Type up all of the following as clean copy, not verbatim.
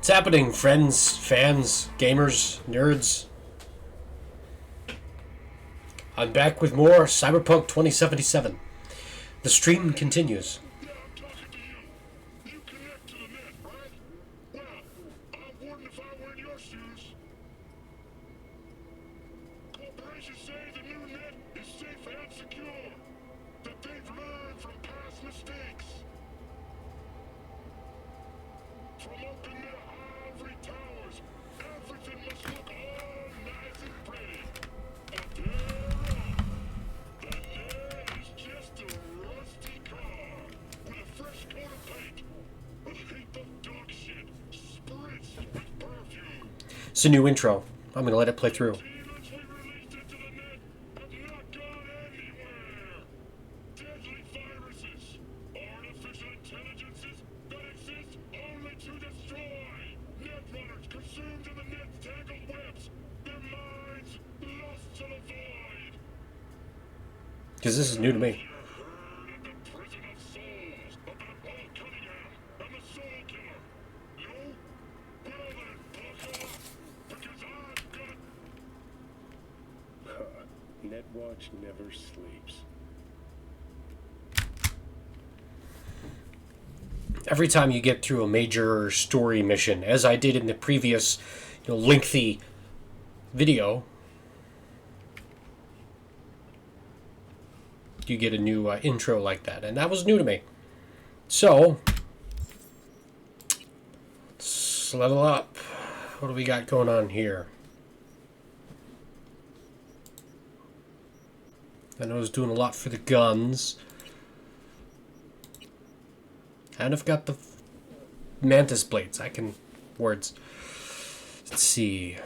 What's happening, friends, fans, gamers, nerds? I'm back with more Cyberpunk 2077. The stream continues. Yeah, I'm talking to you. You connect to the net, right? Well, I wouldn't if I were in your shoes. Corporations say the new net is safe and secure. That they've learned from past mistakes. From open their ivory towers, everything must look all nice and pretty. But they're wrong. The net is just a rusty car with a fresh coat of paint. A heap of dog shit spritzed with perfume. It's a new intro. I'm gonna let it play through. Demons we released into the net have not gone anywhere. Deadly viruses, artificial intelligences that exist only to destroy. Netrunners consumed in the net's tangled webs, their minds lost to the void. Because this is new to me. You heard of the prison of souls about Paul Cunningham and the Soul Killer? No? Well then, buckle up, because I've got... Netwatch never sleeps. Every time you get through a major story mission, as I did in the previous, lengthy video, you get a new intro like that, and that was new to me. So, let's level up. What do we got going on here? I know I was doing a lot for the guns. And I've got the mantis blades. I can... words. Let's see.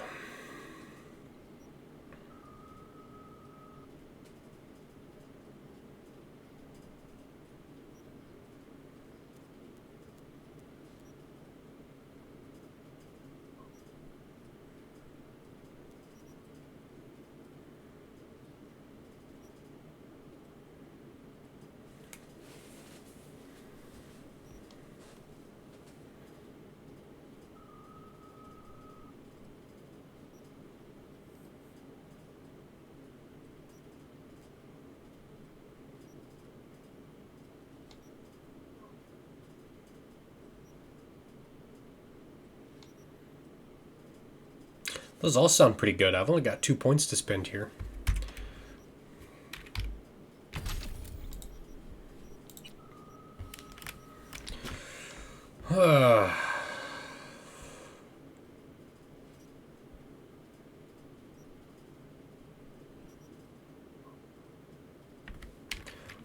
Those all sound pretty good. I've only got 2 points to spend here. I'm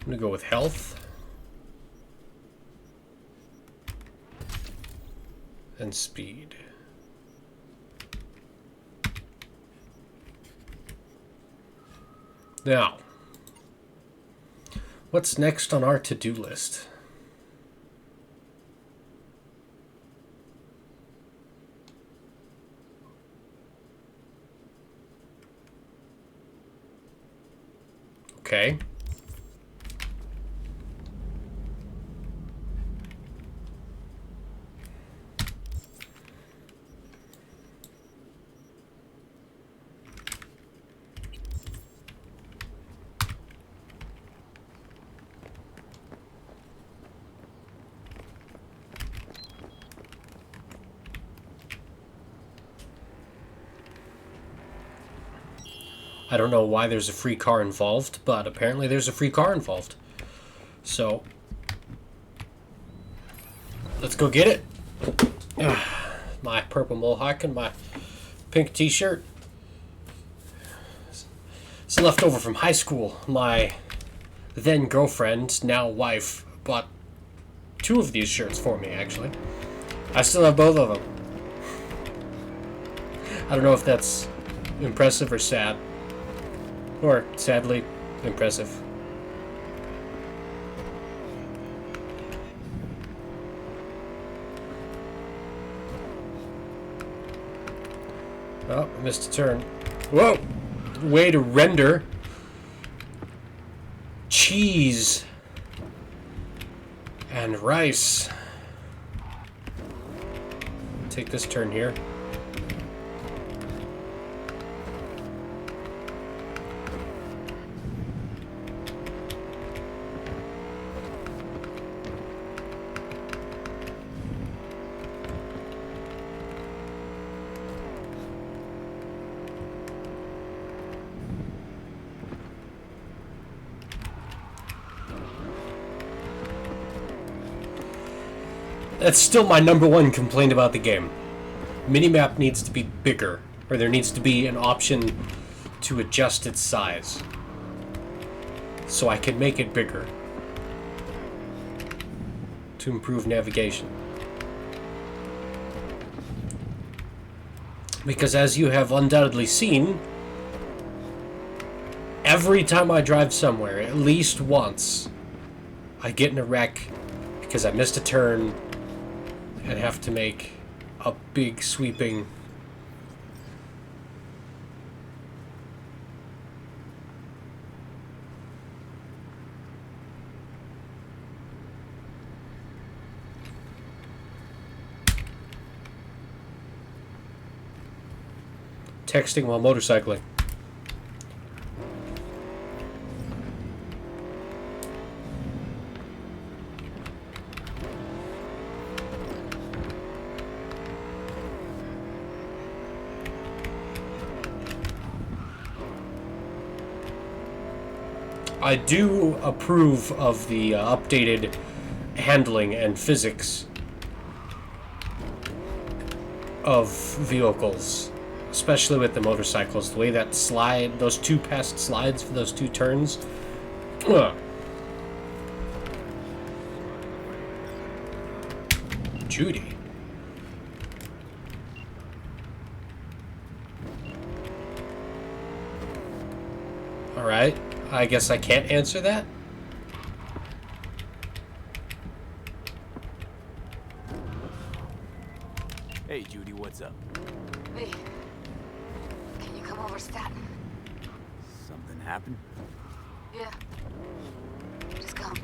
going to go with health and speed. Now, what's next on our to-do list? Okay. I don't know why there's a free car involved, but apparently there's a free car involved. So, let's go get it. My purple mohawk and my pink t-shirt. It's left over from high school. My then girlfriend, now wife, bought 2 of these shirts for me, actually. I still have both of them. I don't know if that's impressive or sad. Or, sadly, impressive. Oh, I missed a turn. Whoa! Way to render cheese and rice. take this turn here. That's still my #1 complaint about the game. Minimap needs to be bigger, or there needs to be an option to adjust its size. So I can make it bigger. To improve navigation. Because as you have undoubtedly seen, every time I drive somewhere, at least once, I get in a wreck because I missed a turn and have to make a big sweeping texting while motorcycling. I do approve of the updated handling and physics of vehicles, especially with the motorcycles. The way that slide, those two past slides for those two turns. Ugh. Judy. All right. I guess I can't answer that. Hey, Judy, what's up? Hey, can you come over, Staten? Something happened? Yeah. Just come.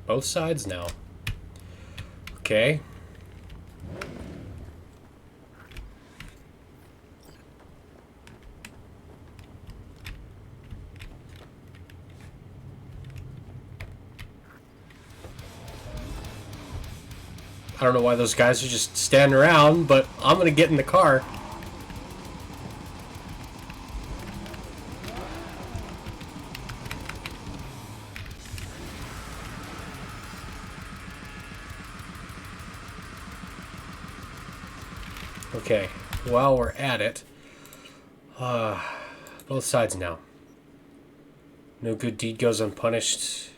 Both sides now. Okay. I don't know why those guys are just standing around, but I'm gonna get in the car. Okay, while we're at it, both sides now. No good deed goes unpunished.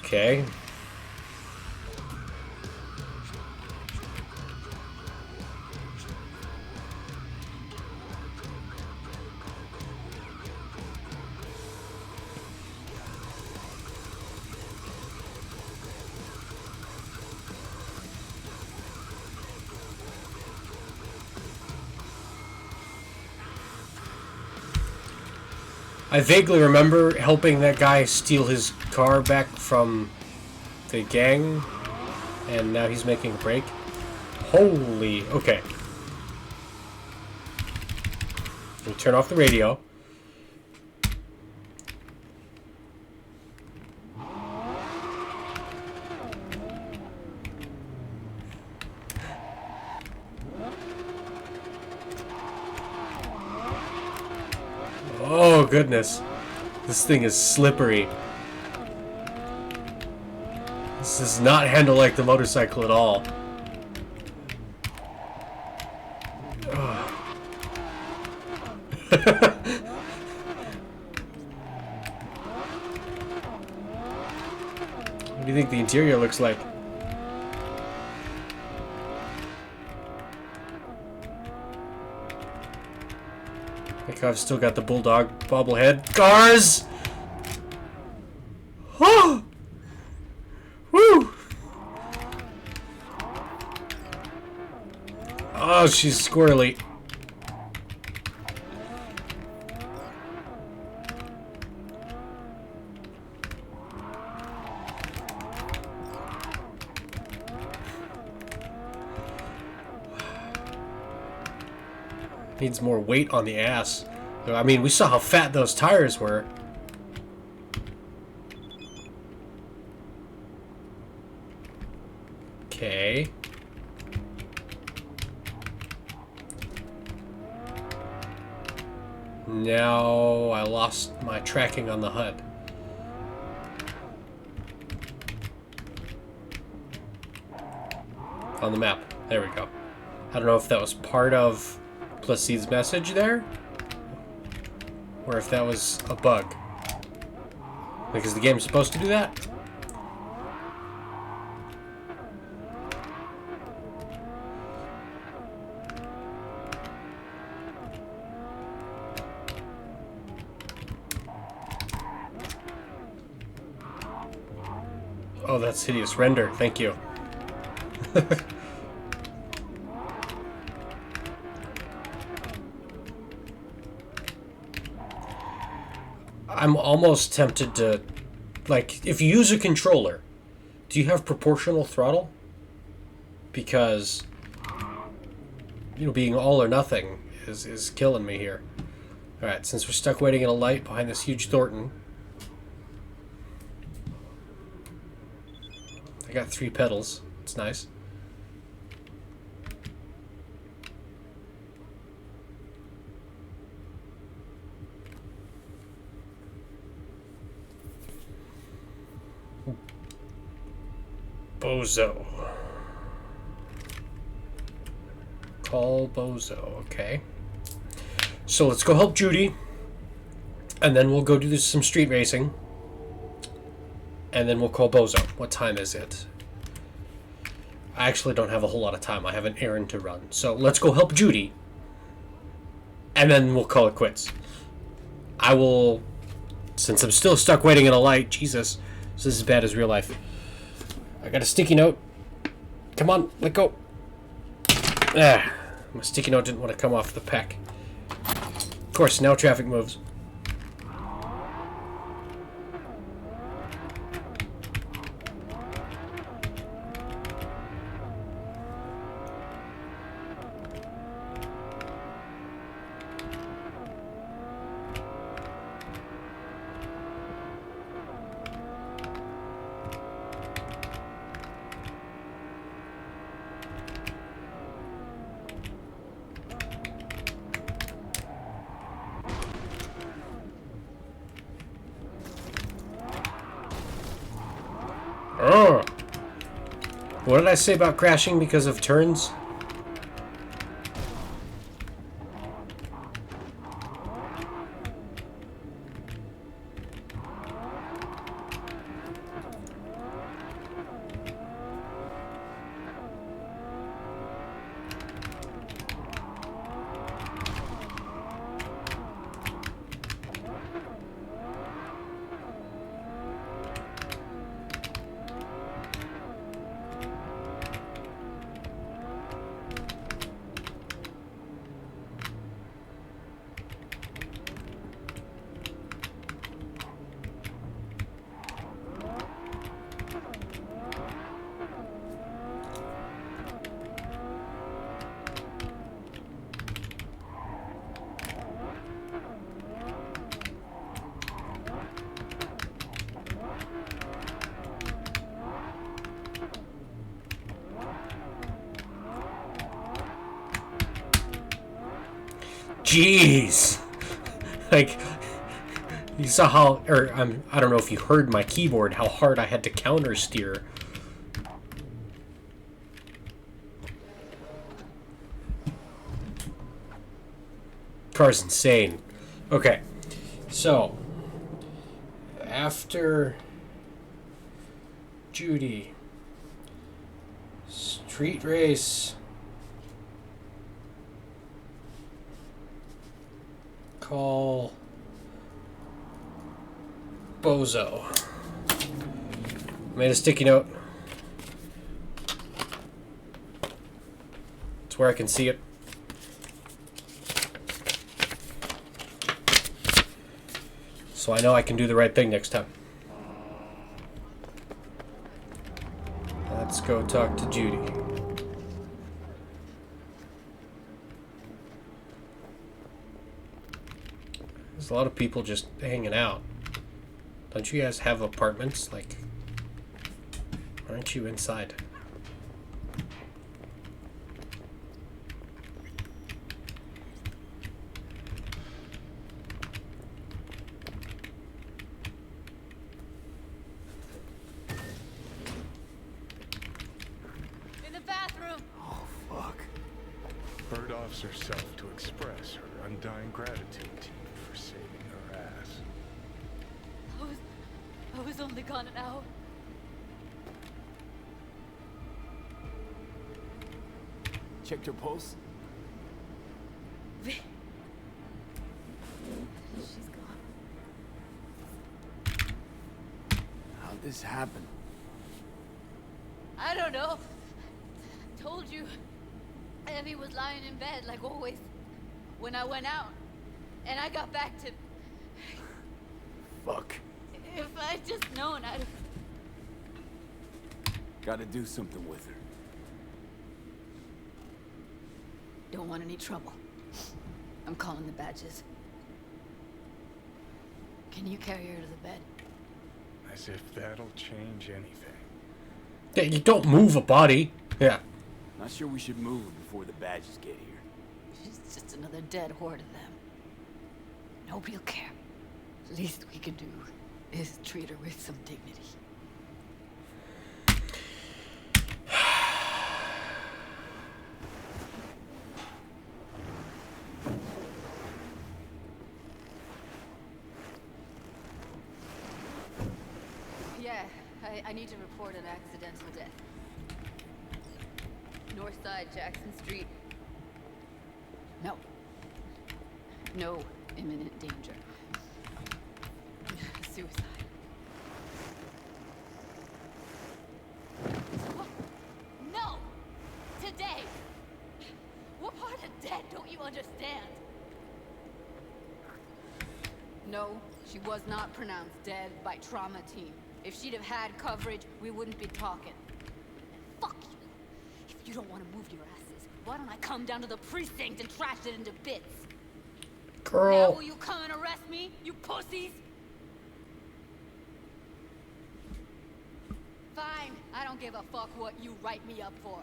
Okay. I vaguely remember helping that guy steal his car back from the gang, and now he's making a break. Holy, okay. We turn off the radio. Oh goodness, this thing is slippery. This does not handle like the motorcycle at all. What do you think the interior looks like? Like I've still got the bulldog bobblehead. Cars! Oh! Woo! Oh, she's squirrely. Needs more weight on the ass. I mean, we saw how fat those tires were. Okay. Now I lost my tracking on the HUD. On the map. There we go. I don't know if that was part of Placid's message there, or if that was a bug. Because the game's supposed to do that. Oh, that's hideous render. Thank you. I'm almost tempted to, like, if you use a controller, do you have proportional throttle? Because, you know, being all or nothing is killing me here. Alright, since we're stuck waiting in a light behind this huge Thornton, I got 3 pedals. It's nice. Bozo. Call Bozo. Okay. So let's go help Judy. And then we'll go do some street racing. And then we'll call Bozo. What time is it? I actually don't have a whole lot of time. I have an errand to run. So let's go help Judy. And then we'll call it quits. I will... Since I'm still stuck waiting in a light. Jesus. This is as bad as real life. I got a sticky note. Come on, let go. Ah, my sticky note didn't want to come off the pack. Of course, now traffic moves. Oh. What did I say about crashing because of turns? Jeez. Like, you saw how, or I don't know if you heard my keyboard, how hard I had to counter steer. Car's insane. Okay, so after Judy, street race. Call Bozo. Made a sticky note. It's where I can see it. So I know I can do the right thing next time. Let's go talk to Judy. There's a lot of people just hanging out. Don't you guys have apartments? Like, aren't you inside? In the bathroom. Oh, fuck. Bird offs herself to express her undying gratitude to you for saving her ass. I was only gone an hour. Checked her pulse? She's gone. How'd this happen? I don't know. Told you. Evie was lying in bed like always when I went out. And I got back to... Fuck. If I'd just known, I'd... Gotta do something with her. Don't want any trouble. I'm calling the badges. Can you carry her to the bed? As if that'll change anything. Yeah, you don't move a body. Yeah. Not sure we should move before the badges get here. She's just another dead whore to them. Nobody'll care. Least we can do is treat her with some dignity. Yeah, I need to report an accidental death. North side, Jackson Street. No. No imminent danger. Suicide. What? No! Today! What part of dead don't you understand? No, she was not pronounced dead by trauma team. If she'd have had coverage, we wouldn't be talking. Fuck you. If you don't want to move your asses, why don't I come down to the precinct and trash it into bits? Now Girl. will you come and arrest me, you pussies? Fine, I don't give a fuck what you write me up for.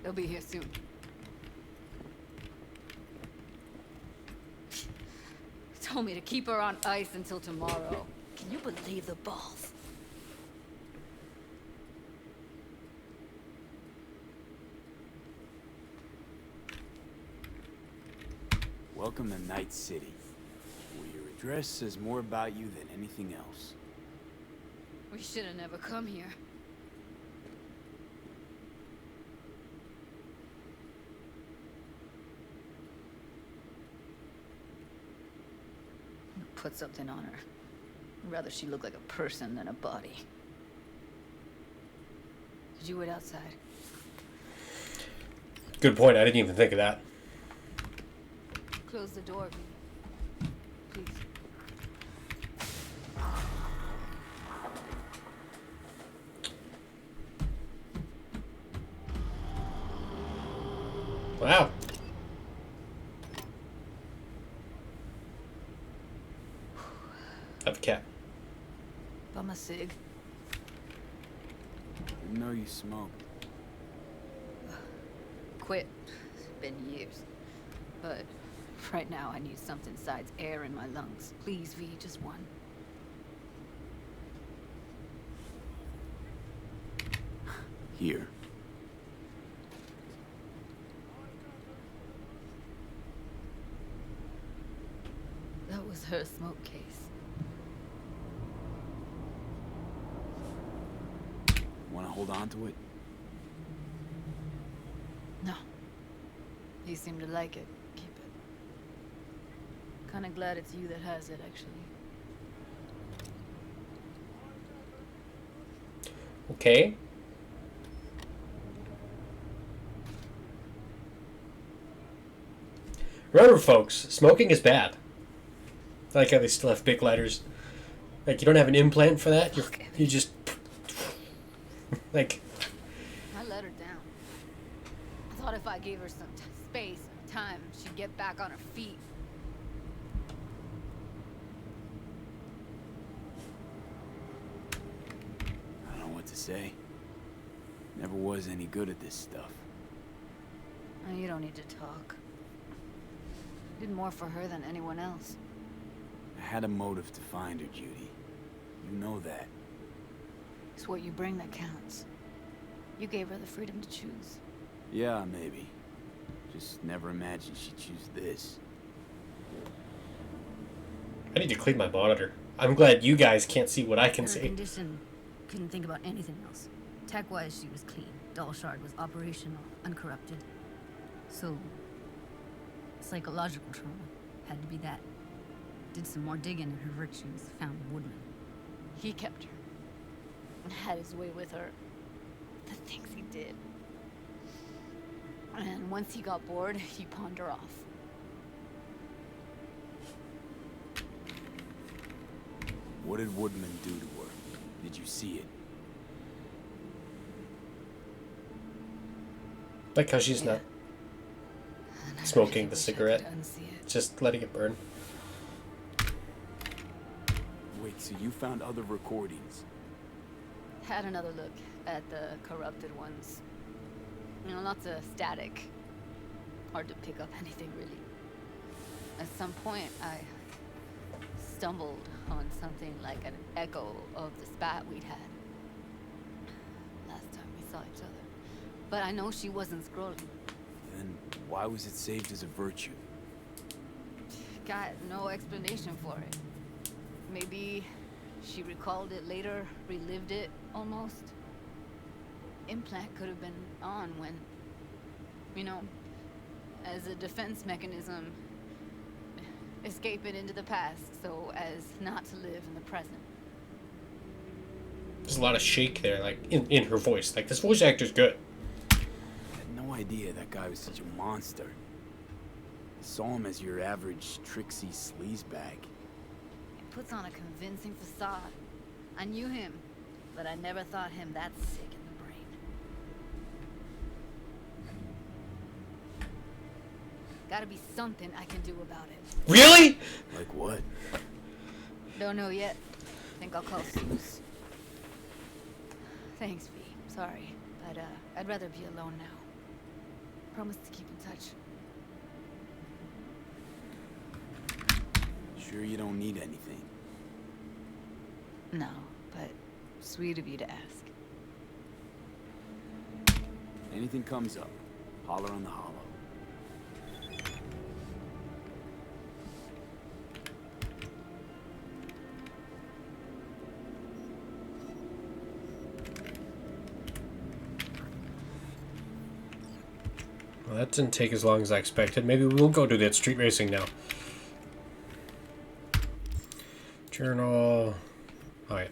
They'll be here soon. Told me to keep her on ice until tomorrow. Can you believe the balls? Welcome to Night City, where your address says more about you than anything else. We should have never come here. Put something on her. Rather she look like a person than a body. Did you wait outside? Good point. I didn't even think of that. Close the door, please. Wow. I have a cat. Bum a cig. Didn't know you smoke. Quit. It's been years. But right now I need something besides air in my lungs. Please, V, just one. Here. That was her smoke case. Want to hold on to it? No. You seem to like it. Keep it. Kinda glad it's you that has it, actually. Okay. Remember, folks, smoking is bad. I like how they still have big lighters. Like, you don't have an implant for that. You just... Like... I I let her down. I thought if I gave her some space and time, she'd get back on her feet. I don't know what to say. Never was any good at this stuff. Oh, you don't need to talk. You did more for her than anyone else. I had a motive to find her, Judy. You know that. It's what you bring that counts. You gave her the freedom to choose. Yeah, maybe. Just never imagined she'd choose this. I need to clean my monitor. I'm glad you guys can't see what I can Her see. condition couldn't think about anything else. Tech-wise, she was clean. Doll Shard was operational, uncorrupted. So, psychological trauma had to be that. Did some more digging in her virtues, found Woodman. He kept her. And had his way with her. The things he did. And once he got bored, he pawned her off. What did Woodman do to her? Did you see it? Like how she's not And I smoking really the wish I cigarette. could unsee it. Just letting it burn. Wait, so you found other recordings? Had another look at the corrupted ones. You know, lots of static. Hard to pick up anything, really. At some point, I stumbled on something like an echo of the spat we'd had. Last time we saw each other. But I know she wasn't scrolling. Then why was it saved as a virtue? Got no explanation for it. Maybe she recalled it later, relived it, almost. Implant could have been on when, you know, as a defense mechanism, escape it into the past so as not to live in the present. There's a lot of shake there, like, in her voice. Like, this voice actor's good. I had no idea that guy was such a monster. I saw him as your average tricksy sleazebag. He puts on a convincing facade. I knew him, but I never thought him that sick in the brain. Gotta be something I can do about it. Really? Like what? Don't know yet. Think I'll call Suze. Thanks, V. Sorry, but I'd rather be alone now. Promise to keep in touch. Sure you don't need anything? No, but sweet of you to ask. Anything comes up, holler on the hollow. Well, that didn't take as long as I expected. Maybe we'll go do that street racing now. Journal. Alright.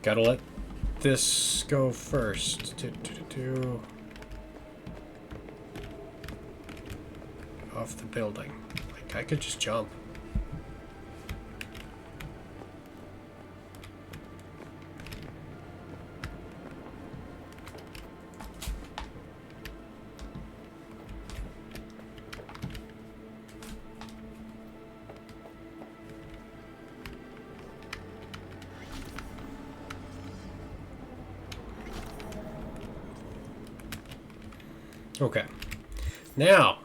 Gotta let this go first. Off the building. Like, I could just jump. Okay. Now.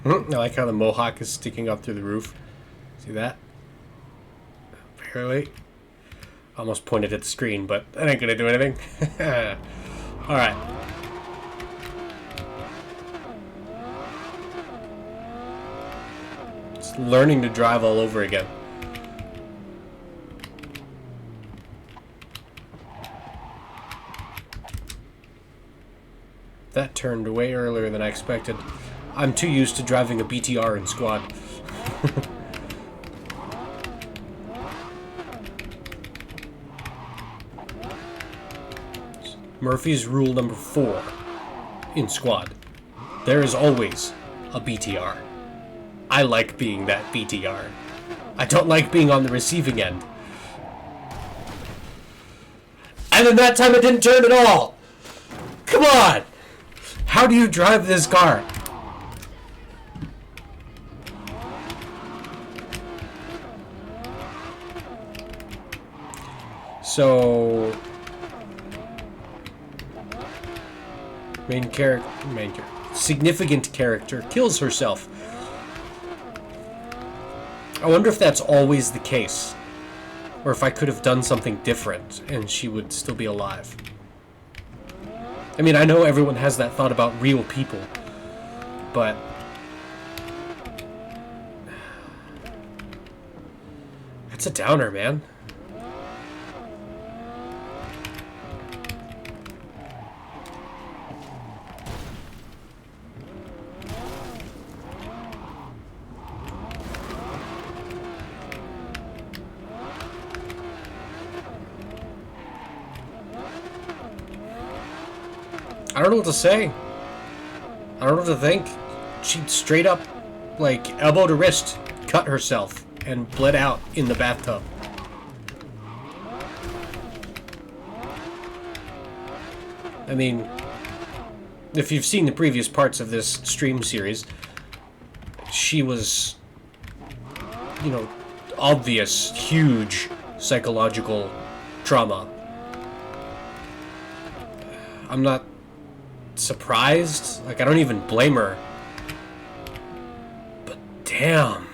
I like how the mohawk is sticking up through the roof. See that? Barely. Almost pointed at the screen, but that ain't gonna do anything. Alright. Just learning to drive all over again. That turned way earlier than I expected. I'm too used to driving a BTR in squad. Murphy's rule number 4 in squad. There is always a BTR. I like being that BTR. I don't like being on the receiving end. And then that time it didn't turn at all! Come on! How do you drive this car? So... significant character kills herself. I wonder if that's always the case. Or if I could have done something different and she would still be alive. I mean, I know everyone has that thought about real people, but... It's a downer, man. I don't know what to say. I don't know what to think. She straight up, like, elbow to wrist, cut herself, and bled out in the bathtub. I mean, if you've seen the previous parts of this stream series, she was, you know, obvious, huge psychological trauma. I'm not surprised. Like, I don't even blame her. But damn.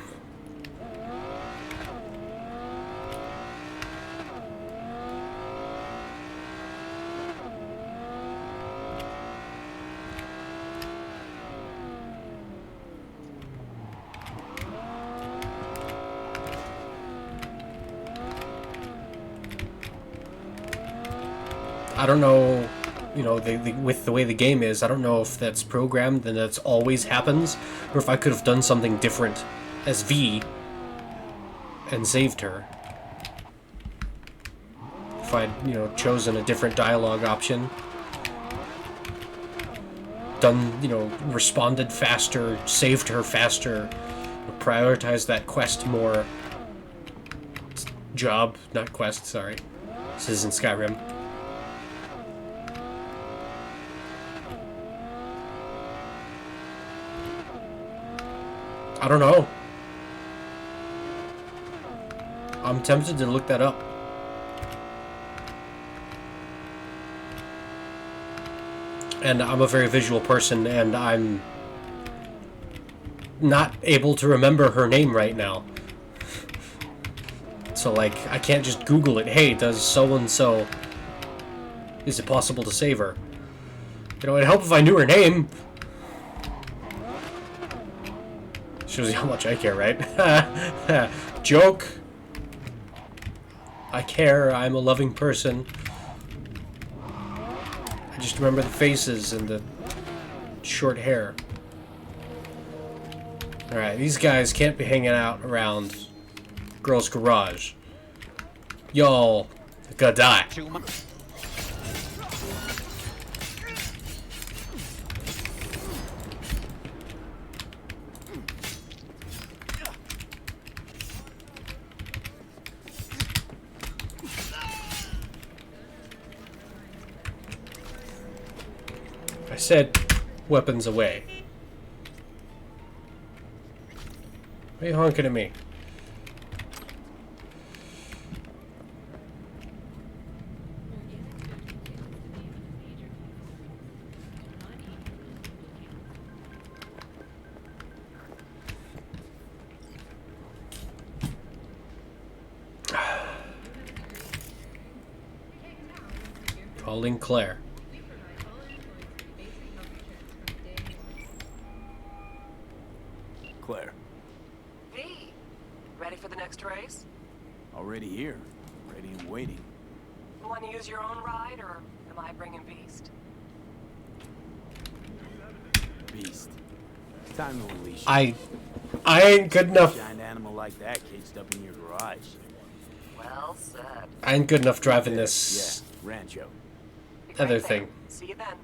I don't know, you know, with the way the game is, I don't know if that's programmed and that's always happens, or if I could have done something different as V and saved her. If I'd, you know, chosen a different dialogue option. Done, you know, responded faster, saved her faster, prioritized that quest more. Job, not quest, sorry. This is in Skyrim. I don't know. I'm tempted to look that up. And I'm a very visual person, and I'm not able to remember her name right now. So, like, I can't just Google it. Hey, does so-and-so... Is it possible to save her? You know, it'd help if I knew her name. Shows you how much I care, right? Joke. I care. I'm a loving person. I just remember the faces and the short hair. Alright, these guys can't be hanging out around girls' garage. Y'all gotta die. I said weapons away. Why are you honking at me? Calling Claire. Claire, V, ready for the next race? already here. Ready and waiting. Want to use your own ride, or am I bringing Beast? Beast. It's time to unleash. I ain't good enough. Giant animal like that caged up in your garage. Well said. I ain't good enough driving this Yeah, Rancho. Be other great thing. then. See you then.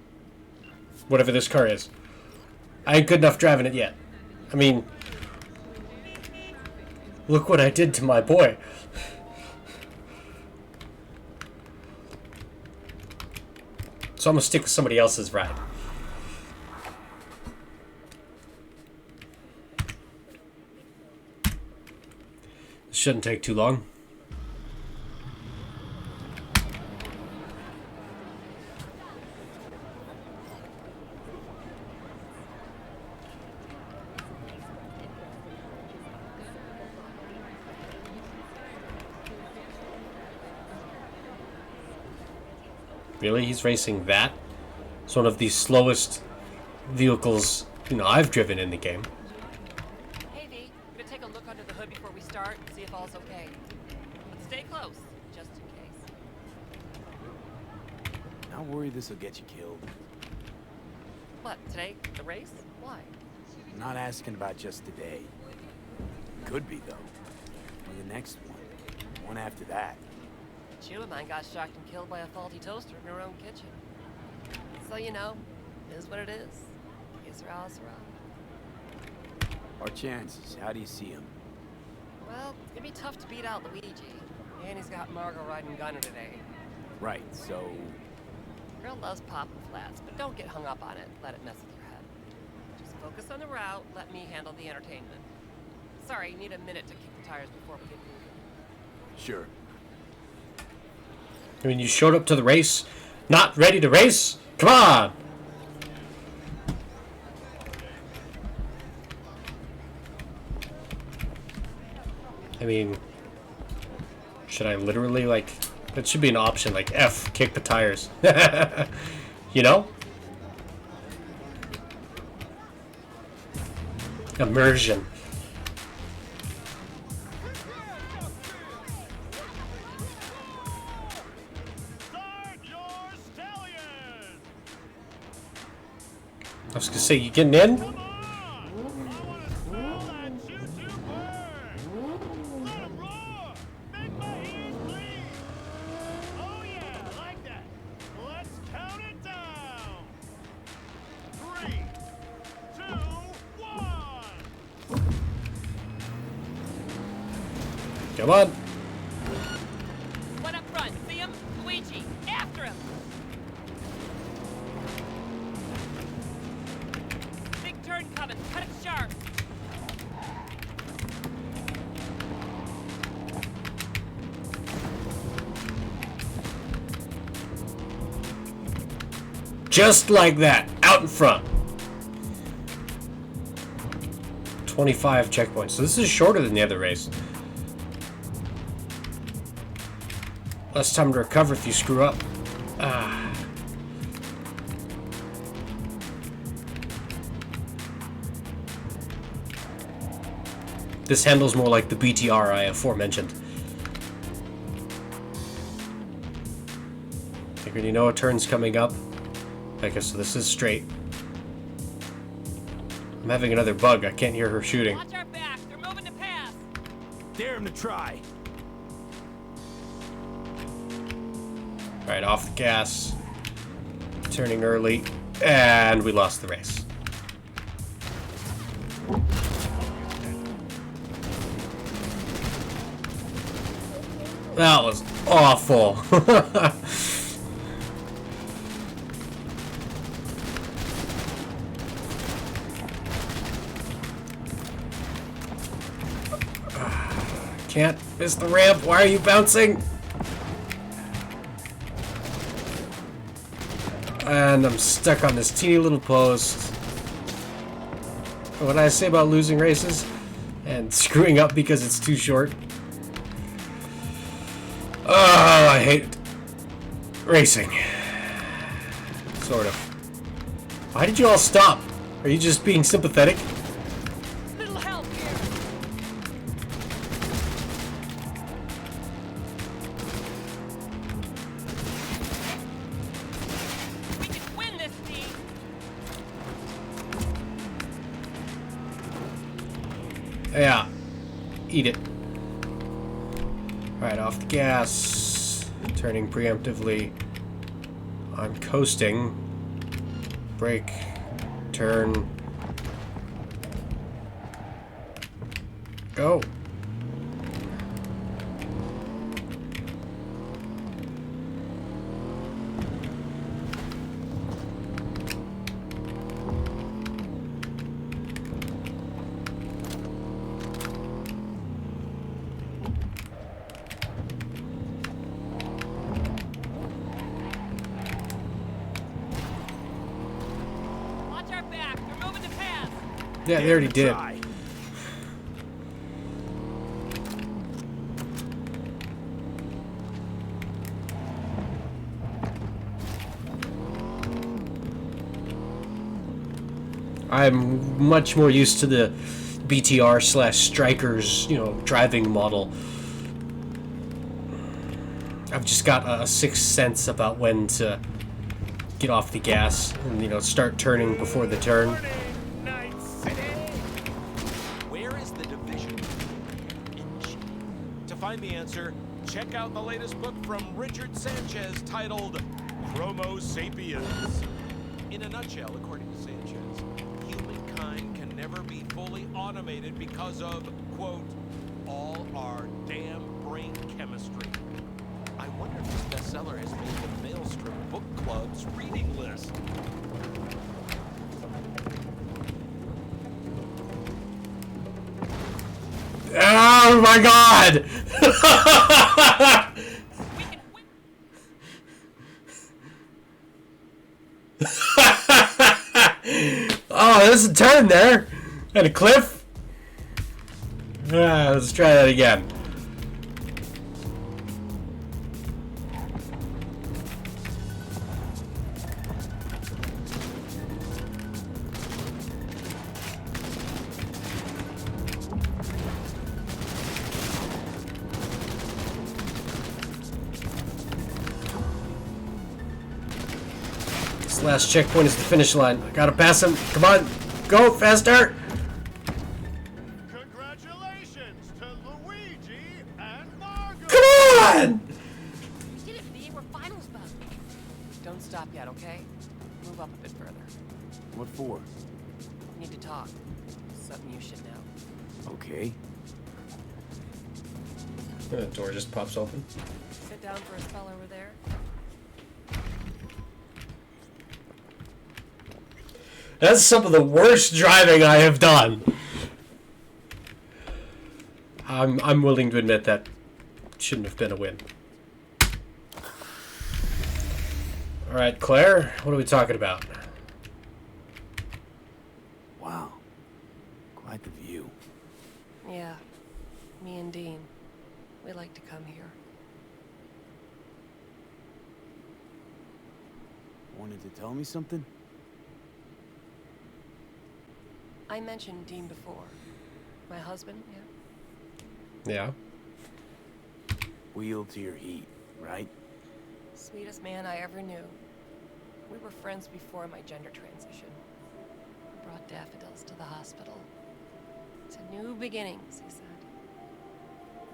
Whatever this car is. I ain't good enough driving it yet. I mean, look what I did to my boy. So I'm gonna stick with somebody else's ride. This shouldn't take too long. Really? He's racing that? It's one of the slowest vehicles, I've driven in the game. Hey V, gonna take a look under the hood before we start, see if all's okay. But stay close, just in case. Not worried this will get you killed. What, today? The race? Why? I'm not asking about just today. Could be, though. Or the next one. One after that. Two of mine got shocked and killed by a faulty toaster in her own kitchen. So, it is what it is. Que sera, sera. Our chances, how do you see them? Well, it's gonna be tough to beat out Luigi. And he's got Margot riding Gunner today. Right, so... Girl loves popping flats, but don't get hung up on it. Let it mess with your head. Just focus on the route, let me handle the entertainment. Sorry, you need a minute to kick the tires before we get moving. Sure. I mean, you showed up to the race, not ready to race? Come on! I mean, should I literally, that should be an option, F, kick the tires. You know? Immersion. I was gonna say, you getting in? Come on. One up front, see him? Luigi, after him! Big turn coming, cut it sharp! Just like that, out in front. 25 checkpoints. So this is shorter than the other race. Less time to recover if you screw up. This handles more like the BTR I aforementioned. Like when you know a turn's coming up. Okay, so this is straight. I'm having another bug. I can't hear her shooting. Watch our back, they're moving to pass! Dare him to try. Right, off the gas. Turning early. And we lost the race. That was awful. Can't miss the ramp. Why are you bouncing? And I'm stuck on this teeny little post. What did I say about losing races? And screwing up because it's too short? Oh, I hate racing. Sort of. Why did you all stop? Are you just being sympathetic? Little help here. We can win this, Steve. Yeah. Eat it. Alright, off the gas. Turning preemptively. I'm coasting. Brake. Turn. Go. Watch our back. They're moving to pass. Yeah, they already did. Try. I'm much more used to the BTR slash Strikers, driving model. I've just got a sixth sense about when to get off the gas and, start turning before the turn. Night City. Where is the division in chief? To find the answer, check out the latest book from Richard Sanchez titled Chromo Sapiens. In a nutshell, according to Sanchez, humankind can never be fully automated because of, quote, all our damn brain chemistry. I wonder if this bestseller has made the Maelstrom Book Club's reading list. Oh my god! We can win. Oh, there's a turn there. And a cliff. Let's try that again. This last checkpoint is the finish line. I gotta pass him. Come on. Go faster. Congratulations to Luigi and Margot! Come on. We did it, V. We're finals bound. Don't stop yet, okay? Move up a bit further. What for? We need to talk. Something you should know. Okay. The door just pops open. Sit down for a spell over there. That's some of the worst driving I have done. I'm willing to admit that shouldn't have been a win. All right, Claire, what are we talking about? Wow. Quite the view. Yeah. Me and Dean. We like to come here. Wanted to tell me something? I mentioned Dean before. My husband, yeah? Yeah. Wheel to your heat, right? Sweetest man I ever knew. We were friends before my gender transition. I brought daffodils to the hospital. To new beginnings, he said.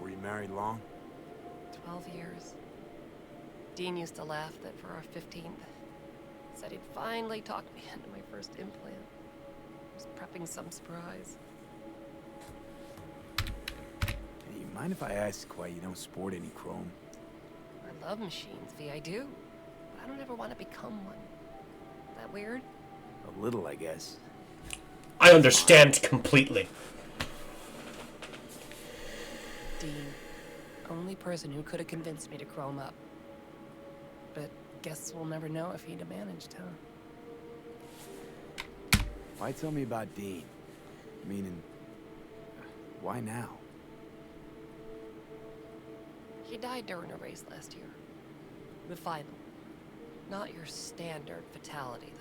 Were you married long? 12 years. Dean used to laugh that for our 15th, said he'd finally talked me into my first implant. Was prepping some surprise. Hey, you mind if I ask why you don't sport any chrome? I love machines, V, I do. But I don't ever want to become one. That weird? A little, I guess. I understand completely. Dean. Only person who could have convinced me to chrome up. But guess we'll never know if he'd have managed, huh? Why tell me about Dean? Meaning, why now? He died during a race last year. The final. Not your standard fatality,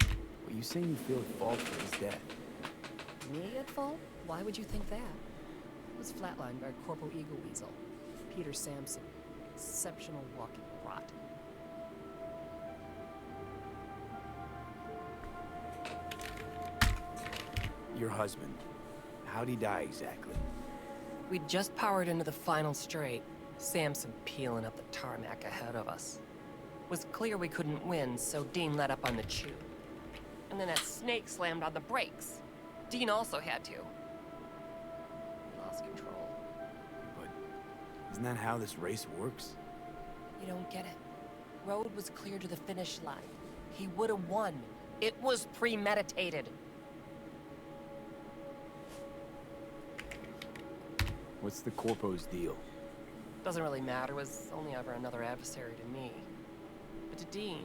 though. Well, you saying you feel at fault for his death? Me at fault? Why would you think that? It was flatlined by Corporal Eagle Weasel, Peter Sampson. Exceptional walking rot. Your husband. How'd he die exactly? We'd just powered into the final straight, Sampson peeling up the tarmac ahead of us. It was clear we couldn't win, so Dean let up on the chew. And then that snake slammed on the brakes. Dean also had to. We lost control. But isn't that how this race works? You don't get it. Road was clear to the finish line. He would have won. It was premeditated. What's the Corpo's deal? Doesn't really matter, was only ever another adversary to me. But to Dean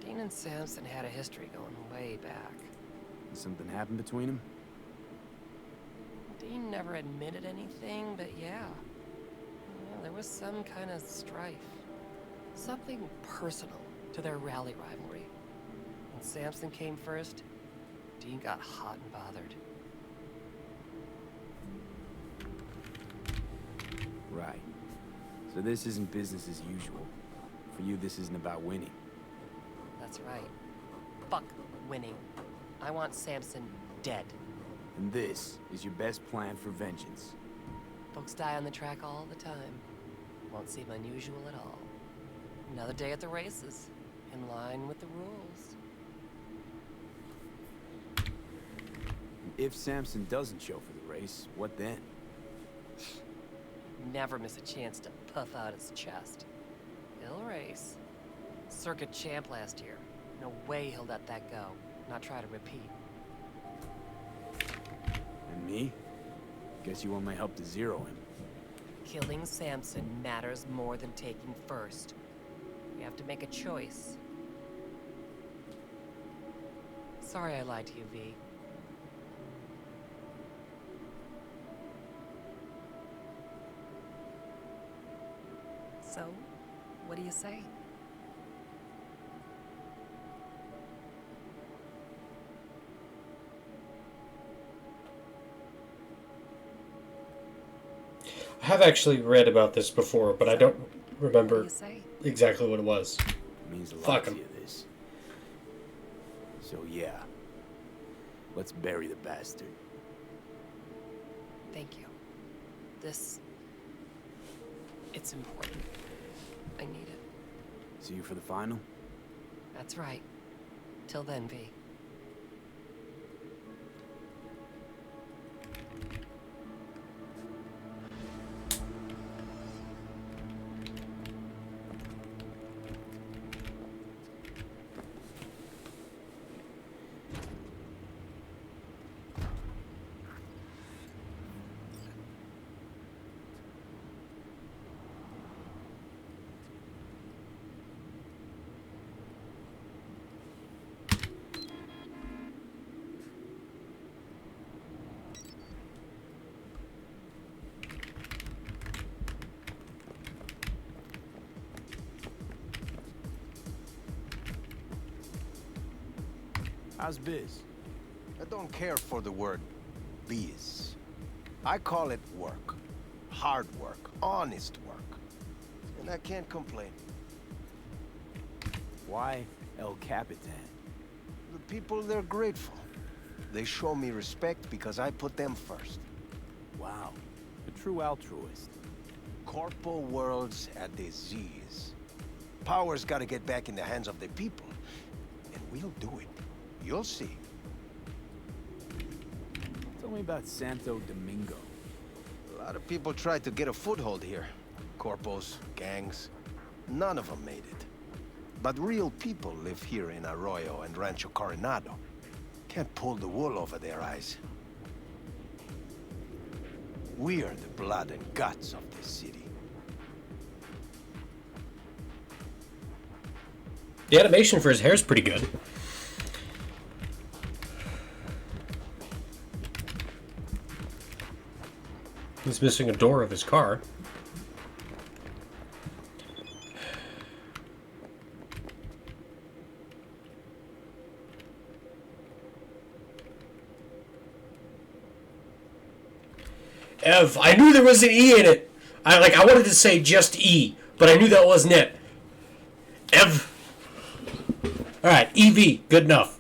and Sampson had a history going way back. Something happened between them? Dean never admitted anything, but yeah, there was some kind of strife. Something personal to their rally rivalry. When Sampson came first, Dean got hot and bothered. Right. So this isn't business as usual. For you, this isn't about winning. That's right. Fuck winning. I want Sampson dead. And this is your best plan for vengeance. Folks die on the track all the time. Won't seem unusual at all. Another day at the races, in line with the rules. If Sampson doesn't show for the race, what then? Never miss a chance to puff out his chest. He'll race. Circuit champ last year. No way he'll let that go. Not try to repeat. And me? Guess you want my help to zero him. Killing Sampson matters more than taking first. You have to make a choice. Sorry I lied to you, V. So, what do you say? I have actually read about this before, but I don't remember What do you say? exactly what it was. It means a lot Fuck to 'em. you, this. So yeah. Let's bury the bastard. Thank you. It's important. I need it. See you for the final? That's right. Till then, V. How's biz? I don't care for the word biz. I call it work. Hard work. Honest work. And I can't complain. Why El Capitan? The people, they're grateful. They show me respect because I put them first. Wow. A true altruist. Corpo world's a disease. Power's gotta get back in the hands of the people. And we'll do it. You'll see. Tell me about Santo Domingo. A lot of people tried to get a foothold here. Corpos, gangs. None of them made it. But real people live here in Arroyo and Rancho Coronado. Can't pull the wool over their eyes. We're the blood and guts of this city. The animation for his hair is pretty good. He's missing a door of his car. Ev. I knew there was an E in it. I wanted to say just E, but I knew that wasn't it. Ev. Alright, EV. Good enough.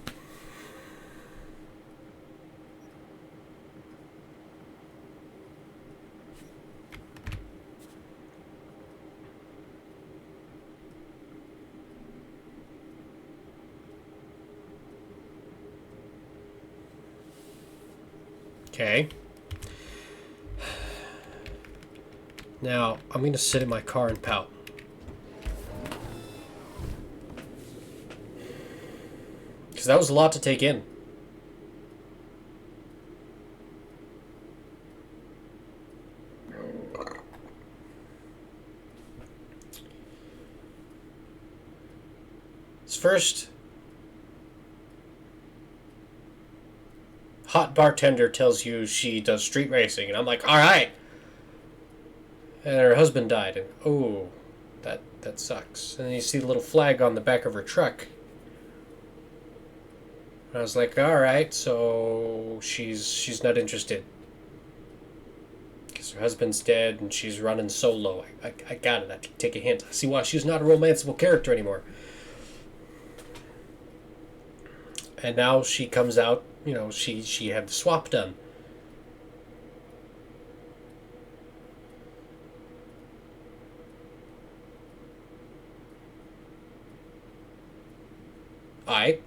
Okay. Now, I'm going to sit in my car and pout. Because that was a lot to take in. First, hot bartender tells you she does street racing, and I'm like, all right. And her husband died, and oh, that sucks. And then you see the little flag on the back of her truck. And I was like, all right, so she's not interested because her husband's dead and she's running solo. I got it. I can take a hint. I see why she's not a romanceable character anymore. And now she comes out, you know, she had the swap done. I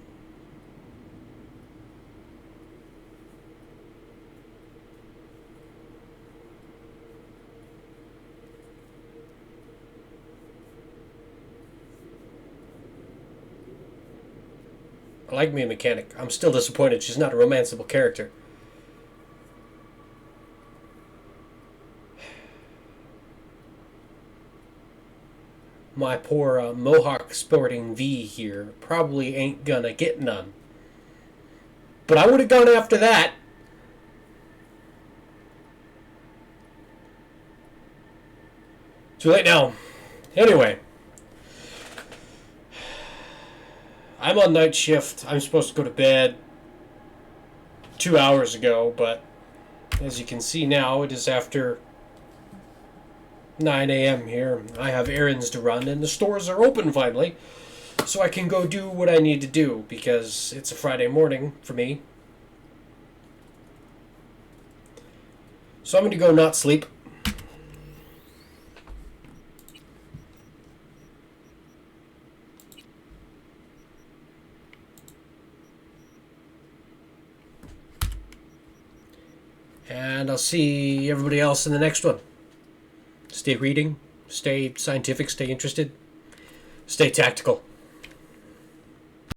like me a mechanic. I'm still disappointed she's not a romanceable character. My poor Mohawk sporting V here probably ain't gonna get none. But I would have gone after that. Too late now. Anyway. I'm on night shift. I'm supposed to go to bed 2 hours ago, but as you can see now, it is after 9 a.m. here. I have errands to run, and the stores are open finally, so I can go do what I need to do, because it's a Friday morning for me. So I'm going to go not sleep. And I'll see everybody else in the next one. Stay reading, stay scientific, stay interested, stay tactical.